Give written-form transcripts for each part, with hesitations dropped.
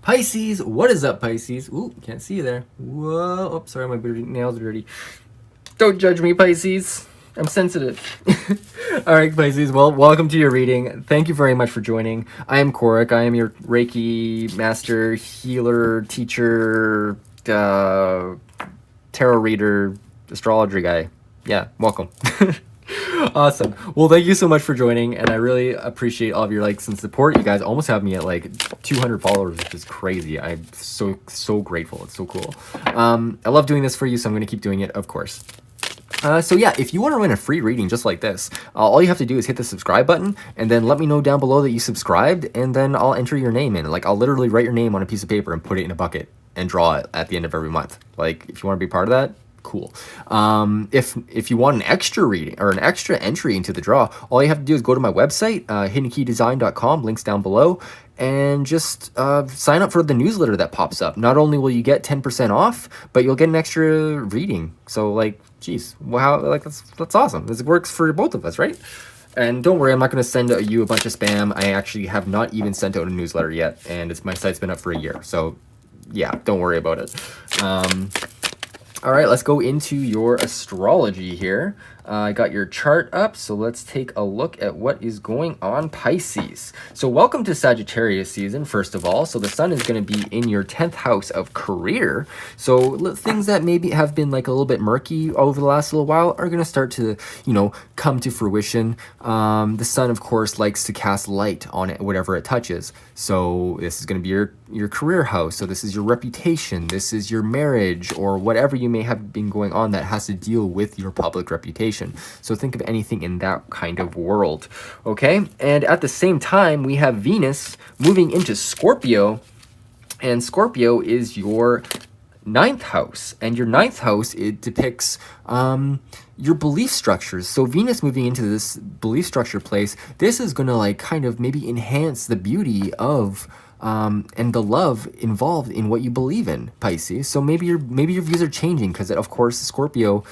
Pisces, what is up, Pisces? Ooh, can't see you there. Whoa, oh, sorry, my nails are dirty. Don't judge me, Pisces. I'm sensitive. All right, Pisces, well, welcome to your reading. Thank you very much for joining. I am Korik. I am your Reiki master, healer, teacher, tarot reader, astrology guy. Yeah, welcome. Awesome. Well, thank you so much for joining, and I really appreciate all of your likes and support. You guys almost have me at like 200 followers, which is crazy. I'm so grateful. It's so cool. I love doing this for you, so I'm going to keep doing it, of course. So yeah, if you want to win a free reading just like this, all you have to do is hit the subscribe button and then let me know down below that you subscribed, and then I'll enter your name in. Like, I'll literally write your name on a piece of paper and put it in a bucket and draw it at the end of every month. Like, if you want to be part of that, cool. If you want an extra reading or an extra entry into the draw, all you have to do is go to my website, hiddenkeydesign.com, links down below, and just sign up for the newsletter that pops up. Not only will you get 10% off, but you'll get an extra reading. So, like, geez, wow, like that's awesome. This works for both of us, right? And don't worry, I'm not going to send you a bunch of spam. I actually have not even sent out a newsletter yet, and my site's been up for a year. So, yeah, don't worry about it. All right, let's go into your astrology here. I got your chart up, so let's take a look at what is going on, Pisces. So welcome to Sagittarius season, first of all. So the sun is going to be in your 10th house of career. So things that maybe have been like a little bit murky over the last little while are going to start to, come to fruition. The sun, of course, likes to cast light on it, whatever it touches. So this is going to be your career house. So this is your reputation. This is your marriage, or whatever you may have been going on that has to deal with your public reputation. So think of anything in that kind of world. Okay. And at the same time, we have Venus moving into Scorpio, and Scorpio is your 9th house, and your 9th house, it depicts your belief structures. So Venus moving into this belief structure place, this is going to like kind of maybe enhance the beauty of and the love involved in what you believe in, Pisces. So maybe your views are changing, because of course Scorpio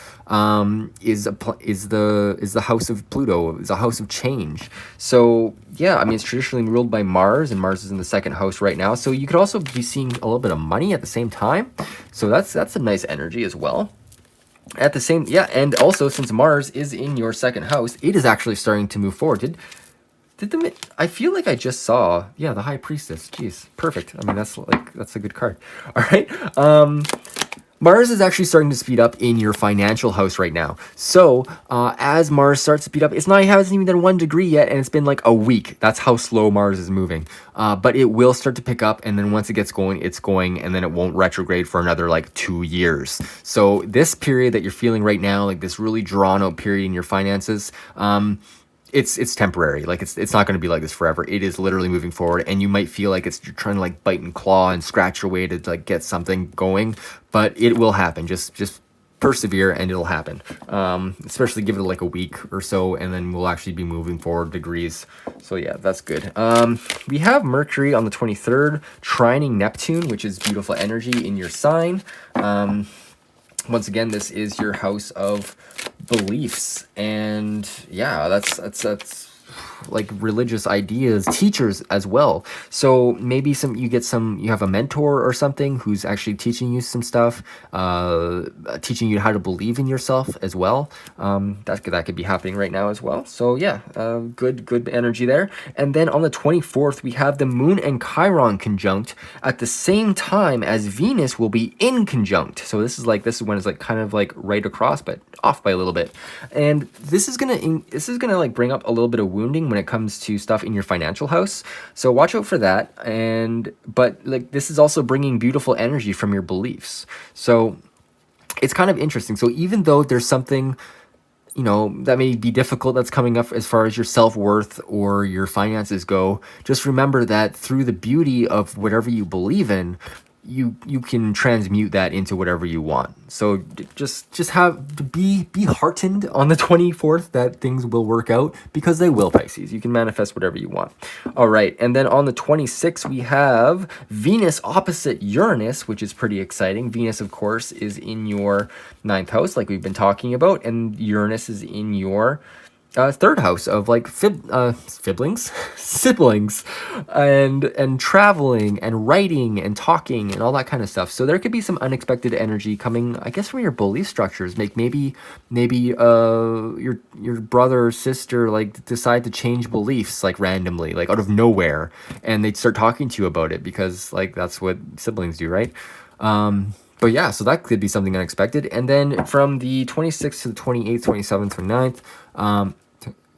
is the house of Pluto, is a house of change. So yeah, I mean, it's traditionally ruled by Mars, and Mars is in the 2nd house right now. So you could also be seeing a little bit of money at the same time. So that's a nice energy as well. At the same, yeah, and also since Mars is in your 2nd house, it is actually starting to move forward. I feel like I just saw, yeah, the High Priestess. Jeez, perfect. I mean, that's a good card. All right. Mars is actually starting to speed up in your financial house right now. So as Mars starts to speed up, it hasn't even done 1 degree yet, and it's been like a week. That's how slow Mars is moving. But it will start to pick up, and then once it gets going, it's going, and then it won't retrograde for another like 2 years. So this period that you're feeling right now, like this really drawn out period in your finances, it's temporary. Like it's not going to be like this forever. It is literally moving forward, and you might feel like you're trying to like bite and claw and scratch your way to like get something going, but it will happen. Just persevere, and it'll happen. Especially give it like a week or so, and then we'll actually be moving forward degrees. So yeah, that's good. We have Mercury on the 23rd trining Neptune, which is beautiful energy in your sign. Once again, this is your house of beliefs, and yeah, that's like religious ideas, teachers as well. So maybe you have a mentor or something who's actually teaching you some stuff, teaching you how to believe in yourself as well. That could be happening right now as well. So yeah, good energy there. And then on the 24th, we have the Moon and Chiron conjunct at the same time as Venus will be in conjunct. So this is when it's like kind of like right across, but off by a little bit. And this is gonna like bring up a little bit of wounding when it comes to stuff in your financial house. So watch out for that. But like this is also bringing beautiful energy from your beliefs. So it's kind of interesting. So even though there's something, that may be difficult that's coming up as far as your self-worth or your finances go, just remember that through the beauty of whatever you believe in, you can transmute that into whatever you want. So just be heartened on the 24th that things will work out, because they will, Pisces. You can manifest whatever you want. All right, and then on the 26th, we have Venus opposite Uranus, which is pretty exciting. Venus, of course, is in your 9th house, like we've been talking about, and Uranus is in your third house of like siblings, siblings, and traveling and writing and talking and all that kind of stuff. So there could be some unexpected energy coming, I guess, from your belief structures. Maybe your brother or sister like decide to change beliefs like randomly, like out of nowhere, and they start talking to you about it because like that's what siblings do, right? But yeah, so that could be something unexpected. And then from the 26th to the 28th, 27th, 29th,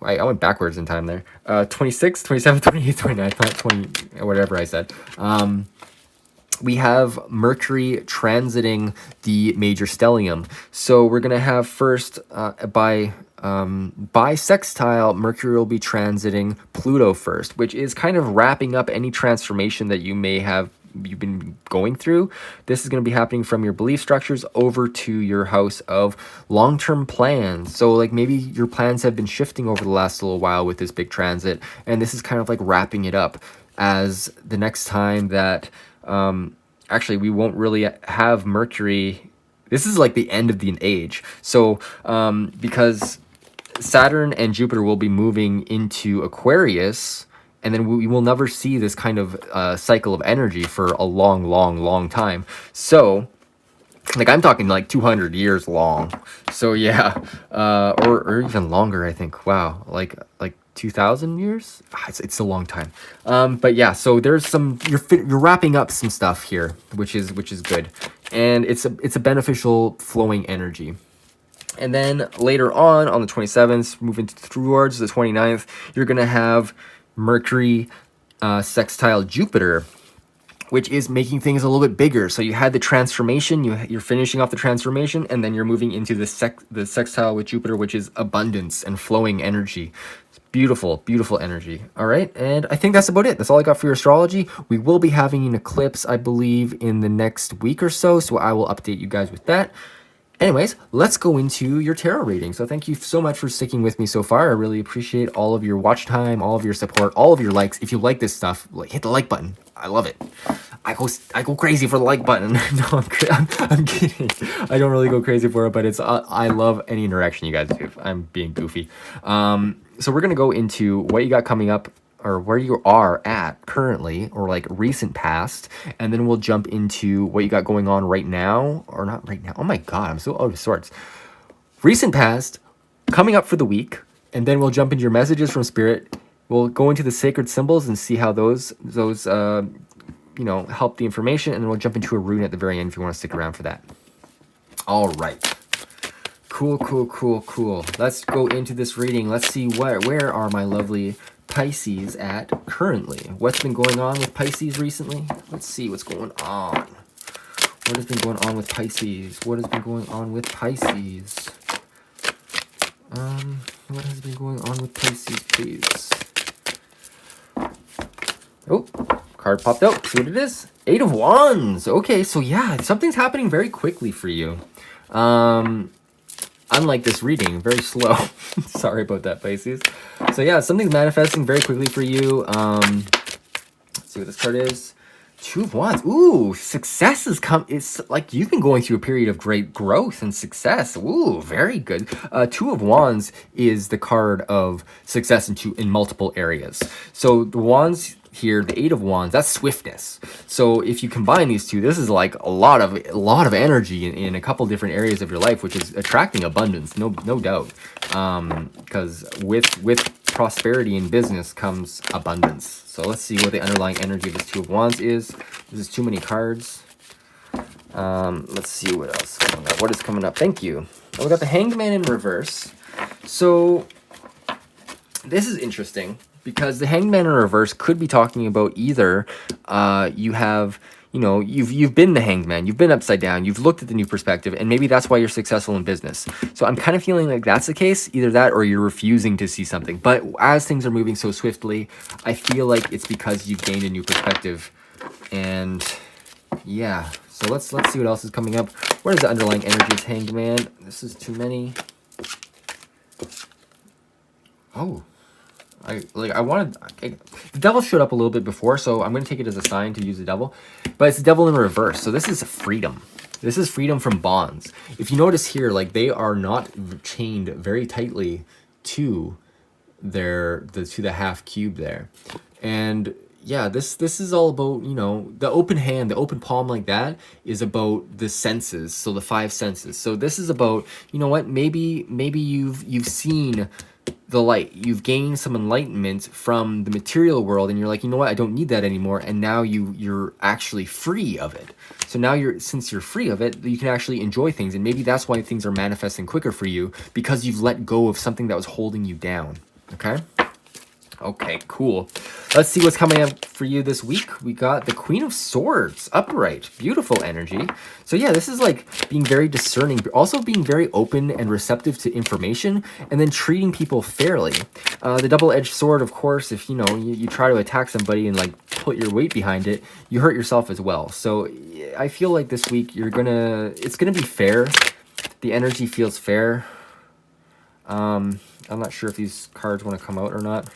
I went backwards in time there. 26th, 27th, 28th, 29th, not 20, whatever I said. We have Mercury transiting the major stellium. So we're going to have first, by sextile, Mercury will be transiting Pluto first, which is kind of wrapping up any transformation that you've been going through. This is going to be happening from your belief structures over to your house of long-term plans. So like maybe your plans have been shifting over the last little while with this big transit, and this is kind of like wrapping it up as the next time that actually we won't really have Mercury. This is like the end of the age. So because Saturn and Jupiter will be moving into Aquarius, and then we will never see this kind of cycle of energy for a long time. So, like, I'm talking like 200 years long. So yeah, or even longer, I think. Wow, like 2,000 years. It's a long time. But yeah, so there's some you're wrapping up some stuff here, which is good, and it's a beneficial flowing energy. And then later on the 27th, moving towards the 29th, you're gonna have Mercury sextile Jupiter, which is making things a little bit bigger. So you had the transformation, you're finishing off the transformation, and then you're moving into the sextile with Jupiter, which is abundance and flowing energy. It's beautiful, beautiful energy. All right, and I think that's about it. That's all I got for your astrology. We will be having an eclipse, I believe, in the next week or so, so I will update you guys with that. Anyways, let's go into your tarot reading. So thank you so much for sticking with me so far. I really appreciate all of your watch time, all of your support, all of your likes. If you like this stuff, like, hit the like button. I love it. I go crazy for the like button. No, I'm kidding. I don't really go crazy for it, but it's I love any interaction you guys do. I'm being goofy. So we're gonna go into what you got coming up, or where you are at currently, or like recent past, and then we'll jump into what you got going on right now, or not right now. Oh my god, I'm so out of sorts. Recent past, coming up for the week, and then we'll jump into your messages from Spirit. We'll go into the sacred symbols and see how those help the information, and then we'll jump into a rune at the very end if you want to stick around for that. All right. Cool. Let's go into this reading. Let's see where are my lovely Pisces at currently. What's been going on with Pisces recently? Let's see what's going on. What has been going on with Pisces? What has been going on with Pisces? What has been going on with Pisces, please? Oh, card popped out. See what it is? 8 of Wands. Okay, so yeah, something's happening very quickly for you. Unlike this reading, very slow. Sorry about that, Pisces. So yeah, something's manifesting very quickly for you. Let's see what this card is. 2 of Wands. Ooh, success has come. It's like you've been going through a period of great growth and success. Ooh, very good. 2 of Wands is the card of success in multiple areas. So the Wands here, the 8 of Wands, that's swiftness. So if you combine these two, this is like a lot of energy in a couple different areas of your life, which is attracting abundance, no doubt. Because with prosperity in business comes abundance. So let's see what the underlying energy of this 2 of Wands is. This is too many cards. Let's see what else is coming up. What is coming up? Thank you. Oh, we got the Hanged Man in reverse. So this is interesting, because the Hanged Man in reverse could be talking about either you've been the Hanged Man, you've been upside down, you've looked at the new perspective, and maybe that's why you're successful in business. So I'm kind of feeling like that's the case, either that or you're refusing to see something. But as things are moving so swiftly, I feel like it's because you've gained a new perspective. And yeah, so let's see what else is coming up. What is the underlying energy of Hanged Man? This is too many. Oh. The devil showed up a little bit before, so I'm going to take it as a sign to use the devil. But it's the devil in reverse, so this is freedom. This is freedom from bonds. If you notice here, like, they are not chained very tightly to to the half cube there. And yeah, this is all about, you know, the open hand, the open palm like that is about the senses, so the five senses. So this is about, you know what, maybe you've seen the light, you've gained some enlightenment from the material world, and you're like, you know what, I don't need that anymore, and now you're actually free of it. So now since you're free of it, you can actually enjoy things, and maybe that's why things are manifesting quicker for you, because you've let go of something that was holding you down. Okay, cool. Let's see what's coming up for you this week. We got the Queen of Swords, upright, beautiful energy. So yeah, this is like being very discerning, but also being very open and receptive to information, and then treating people fairly. The double-edged sword, of course, if you know, you try to attack somebody and like put your weight behind it, you hurt yourself as well. So I feel like this week it's gonna be fair. The energy feels fair. I'm not sure if these cards want to come out or not.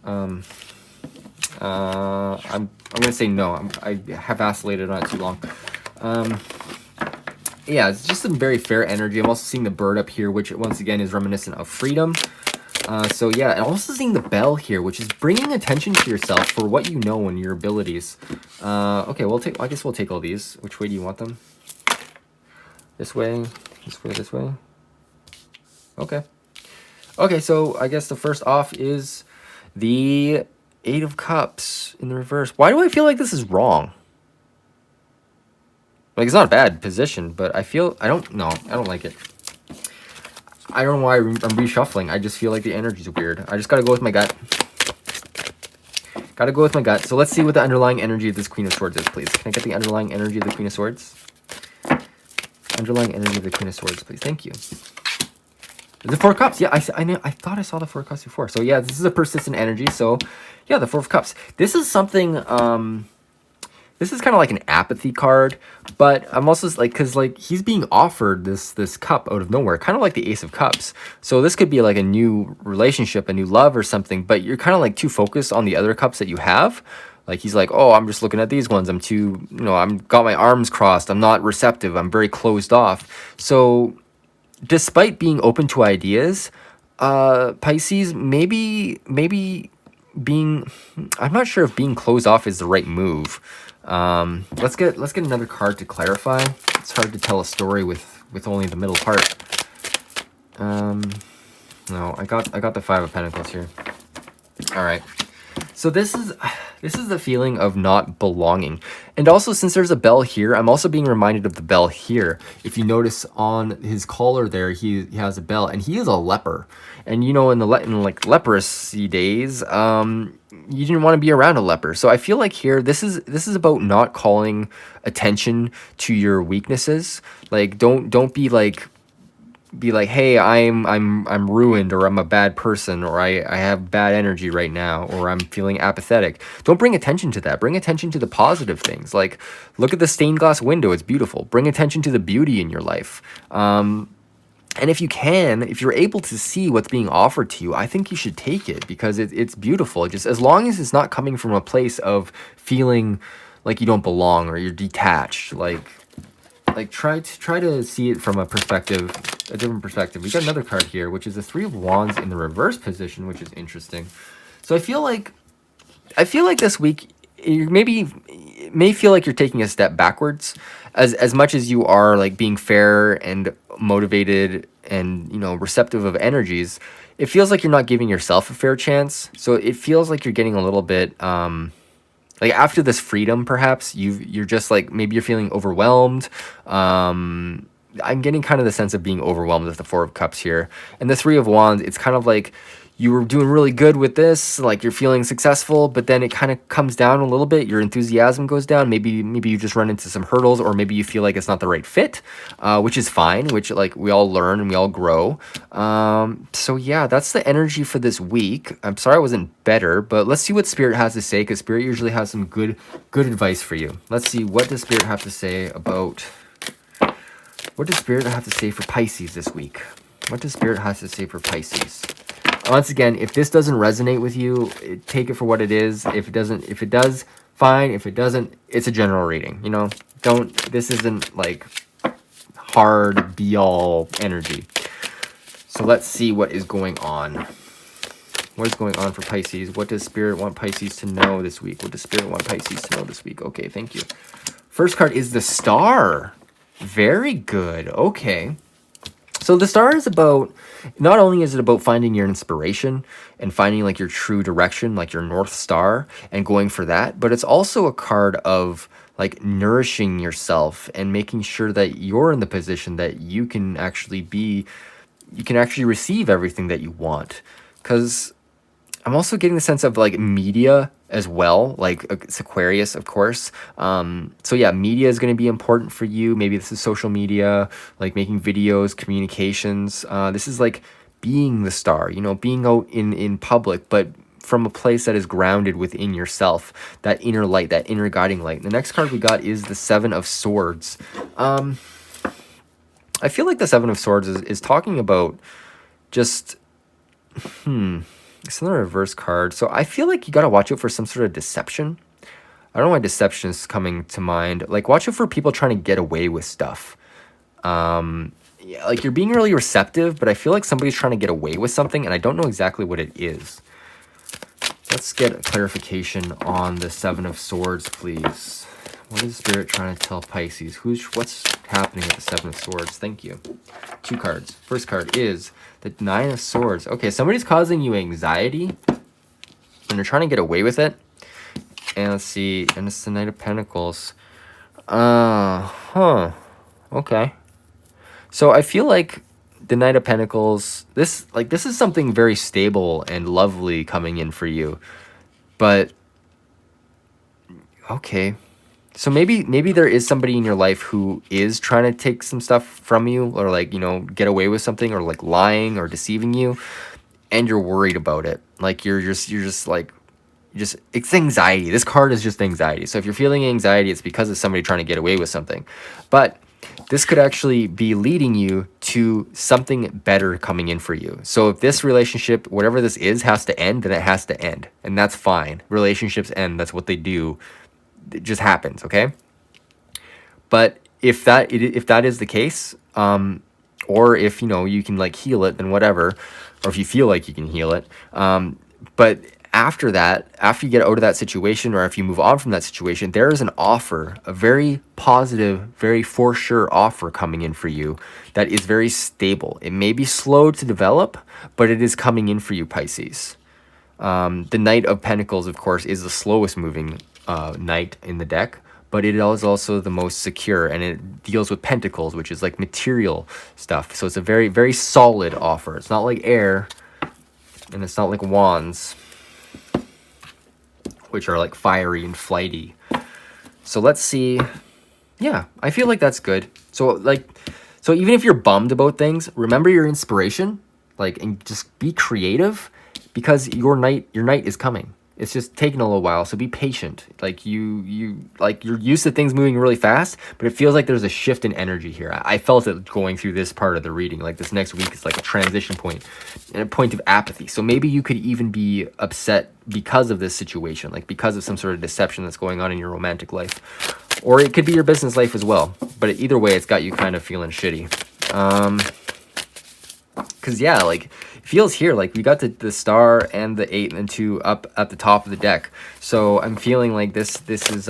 I'm gonna say no. I have vacillated on it too long. Yeah, it's just some very fair energy. I'm also seeing the bird up here, which once again is reminiscent of freedom. So yeah, and also seeing the bell here, which is bringing attention to yourself for what you know and your abilities. Okay, I guess we'll take all these. Which way do you want them? This way, this way, this way. Okay, so I guess the first off is the Eight of Cups in the reverse. Why do I feel like this is wrong? Like, it's not a bad position, but I don't like it. I don't know why I'm reshuffling. I just feel like the energy's weird. I just gotta go with my gut. So let's see what the underlying energy of this Queen of Swords is, please. Can I get the underlying energy of the Queen of Swords? Underlying energy of the Queen of Swords, please. Thank you. The Four of Cups. Yeah, I thought I saw the Four of Cups before. So yeah, this is a persistent energy. So yeah, the Four of Cups. This is something, this is kind of like an apathy card, but I'm also like, because like he's being offered this cup out of nowhere, kind of like the Ace of Cups. So this could be like a new relationship, a new love or something, but you're kind of like too focused on the other cups that you have. Like he's like, oh, I'm just looking at these ones. I'm too, you know, I'm got my arms crossed. I'm not receptive. I'm very closed off. So despite being open to ideas, Pisces, maybe being, I'm not sure if being closed off is the right move. Let's get another card to clarify. It's hard to tell a story with only the middle part. No, I got the Five of Pentacles here. All right. So this is the feeling of not belonging. And also, since there's a bell here, I'm also being reminded of the bell here. If you notice on his collar there, he has a bell, and he is a leper. And you know, in like leprosy days, you didn't want to be around a leper. So I feel like here, this is about not calling attention to your weaknesses. Like don't be like, hey, I'm ruined, or I'm a bad person, or I have bad energy right now, or I'm feeling apathetic. Don't bring attention to that. Bring attention to the positive things. Like, look at the stained glass window. It's beautiful. Bring attention to the beauty in your life. And if you're able to see what's being offered to you, I think you should take it, because it's beautiful. Just as long as it's not coming from a place of feeling like you don't belong or you're detached, like try to see it from a different perspective. We got another card here, which is the Three of Wands in the reverse position, which is interesting. So I feel like this week you may feel like you're taking a step backwards, as much as you are like being fair and motivated and, you know, receptive of energies. It feels like you're not giving yourself a fair chance. So it feels like you're getting a little bit like after this freedom, perhaps you're just like, maybe you're feeling overwhelmed. I'm getting kind of the sense of being overwhelmed with the Four of Cups here. And the Three of Wands, it's kind of like you were doing really good with this, like you're feeling successful, but then it kind of comes down a little bit. Your enthusiasm goes down. Maybe you just run into some hurdles, or maybe you feel like it's not the right fit, which is fine, which like we all learn and we all grow. So yeah, that's the energy for this week. I'm sorry I wasn't better, but let's see what Spirit has to say, because Spirit usually has some good advice for you. Let's see, what does Spirit have to say about... What does Spirit have to say for Pisces this week? What does Spirit have to say for Pisces? Once again, if this doesn't resonate with you, take it for what it is. If it does, fine. If it doesn't, it's a general reading. You know, this isn't like hard be all energy. So let's see what is going on. What is going on for Pisces? What does Spirit want Pisces to know this week? What does Spirit want Pisces to know this week? Okay, thank you. First card is the Star. Very good. Okay. So the Star is about, not only is it about finding your inspiration and finding like your true direction, like your North Star, and going for that, but it's also a card of like nourishing yourself and making sure that you're in the position that you can actually receive everything that you want. Because I'm also getting the sense of like media as well, like it's Aquarius, of course. So yeah, media is going to be important for you. Maybe this is social media, like making videos, communications. This is like being the star, you know, being out in public, but from a place that is grounded within yourself, that inner light, that inner guiding light. The next card we got is the Seven of Swords. I feel like the Seven of Swords is talking about just, it's another reverse card. So I feel like you got to watch out for some sort of deception. I don't know why deception is coming to mind. Like, watch out for people trying to get away with stuff. Yeah, like you're being really receptive, but I feel like somebody's trying to get away with something, and I don't know exactly what it is. Let's get a clarification on the Seven of Swords, please. What is Spirit trying to tell Pisces? What's happening with the Seven of Swords? Thank you. 2 cards. First card is the Nine of Swords. Okay, somebody's causing you anxiety, and they're trying to get away with it. And let's see, and it's the Knight of Pentacles. Okay. So I feel like the Knight of Pentacles, this is something very stable and lovely coming in for you. But okay. So maybe there is somebody in your life who is trying to take some stuff from you, or like, you know, get away with something, or like lying or deceiving you, and you're worried about it. Like it's anxiety. This card is just anxiety. So if you're feeling anxiety, it's because of somebody trying to get away with something. But this could actually be leading you to something better coming in for you. So if this relationship, whatever this is, has to end, then it has to end. And that's fine. Relationships end. That's what they do. It just happens, okay? But if that is the case, or if, you know, you can like heal it, then whatever. Or if you feel like you can heal it. But after that, after you get out of that situation, or if you move on from that situation, there is an offer, a very positive, very for sure offer coming in for you that is very stable. It may be slow to develop, but it is coming in for you, Pisces. The Knight of Pentacles, of course, is the slowest moving knight in the deck, but it is also the most secure, and it deals with pentacles, which is like material stuff. So it's a very, very solid offer. It's not like air, and it's not like wands, which are like fiery and flighty. So let's see. Yeah, I feel like that's good. So even if you're bummed about things, remember your inspiration, like, and just be creative, because your night is coming. It's just taking a little while, so be patient. Like you're used to things moving really fast, but it feels like there's a shift in energy here. I felt it going through this part of the reading. Like this next week is like a transition point and a point of apathy. So maybe you could even be upset because of this situation, like because of some sort of deception that's going on in your romantic life, or it could be your business life as well. But either way, it's got you kind of feeling shitty. Because yeah, like it feels here like we got the Star and the 8 and 2 up at the top of the deck. So I'm feeling like this is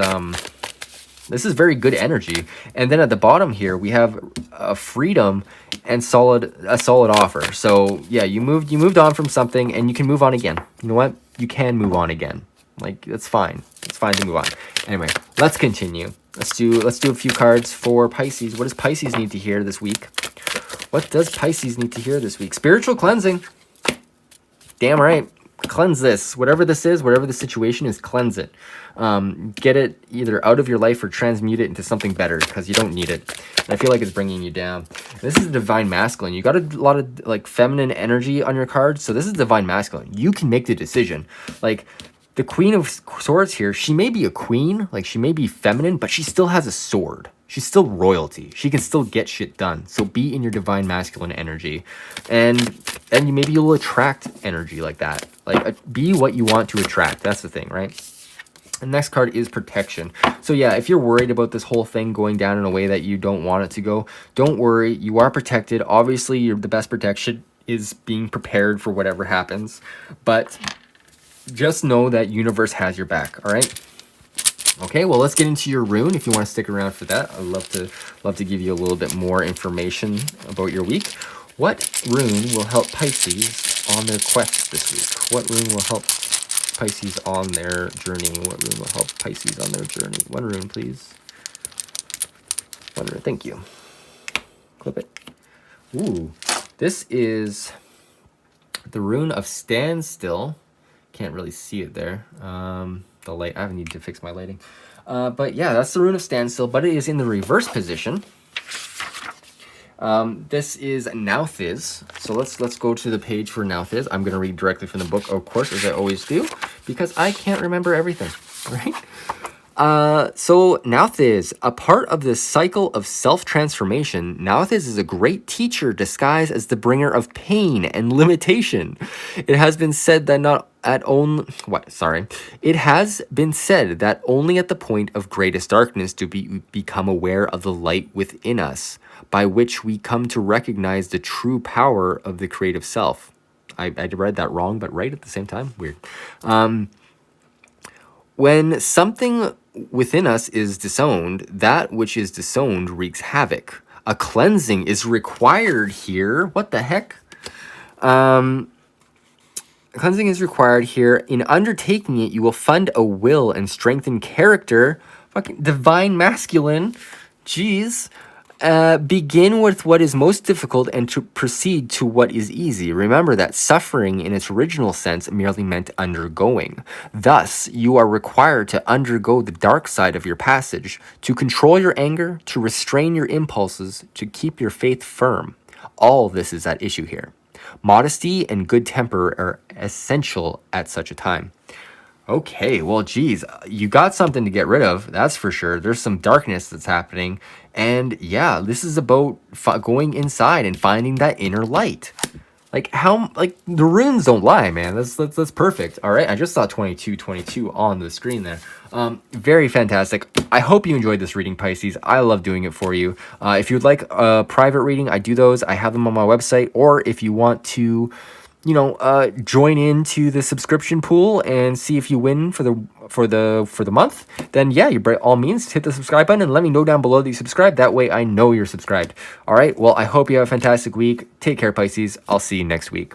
very good energy. And then at the bottom here we have a freedom and a solid offer. So yeah, you moved on from something, and you can move on again. You know what? You can move on again. Like that's fine. It's fine to move on. Anyway, let's continue. Let's do a few cards for Pisces. What does Pisces need to hear this week? What does Pisces need to hear this week? Spiritual cleansing. Damn right. Cleanse this. Whatever this is, whatever the situation is, cleanse it. Get it either out of your life or transmute it into something better, because you don't need it. And I feel like it's bringing you down. This is Divine Masculine. You got a lot of like feminine energy on your cards. So this is Divine Masculine. You can make the decision. Like the Queen of Swords here, she may be a queen, like she may be feminine, but she still has a sword. She's still royalty. She can still get shit done. So be in your Divine Masculine energy. And maybe you'll attract energy like that. Like, be what you want to attract. That's the thing, right? The next card is Protection. So yeah, if you're worried about this whole thing going down in a way that you don't want it to go, don't worry. You are protected. Obviously, the best protection is being prepared for whatever happens. But just know that universe has your back, all right? Okay, well, let's get into your rune if you want to stick around for that. I'd love to give you a little bit more information about your week. What rune will help Pisces on their quest this week? What rune will help Pisces on their journey? What rune will help Pisces on their journey? One rune, please. One rune, thank you. Clip it. Ooh, this is the rune of standstill. Can't really see it there. The light, I need to fix my lighting. But yeah, that's the rune of standstill, but it is in the reverse position. This is Nauthiz. So let's go to the page for Nauthiz. I'm gonna read directly from the book, of course, as I always do, because I can't remember everything, right? So Nauthiz, a part of this cycle of self-transformation, Nauthiz is a great teacher disguised as the bringer of pain and limitation. It has been said that It has been said that only at the point of greatest darkness do we become aware of the light within us, by which we come to recognize the true power of the creative self. I read that wrong, but right at the same time. Weird. When something within us is disowned, that which is disowned wreaks havoc. A cleansing is required here. What the heck? Cleansing is required here. In undertaking it, you will fund a will and strengthen character. Fucking divine masculine. Jeez. Begin with what is most difficult and to proceed to what is easy. Remember that suffering in its original sense merely meant undergoing. Thus, you are required to undergo the dark side of your passage, to control your anger, to restrain your impulses, to keep your faith firm. All this is at issue here. Modesty and good temper are essential at such a time. Okay, well, geez, you got something to get rid of, that's for sure. There's some darkness that's happening. And yeah, this is about going inside and finding that inner light. Like the runes don't lie, man. That's perfect. All right, I just saw 2222 on the screen there. Very fantastic. I hope you enjoyed this reading, Pisces. I love doing it for you. If you'd like a private reading, I do those. I have them on my website. Or if you want to, join into the subscription pool and see if you win for the month, then yeah, you by all means hit the subscribe button and let me know down below that you subscribed. That way I know you're subscribed. All right, well, I hope you have a fantastic week. Take care, Pisces. I'll see you next week.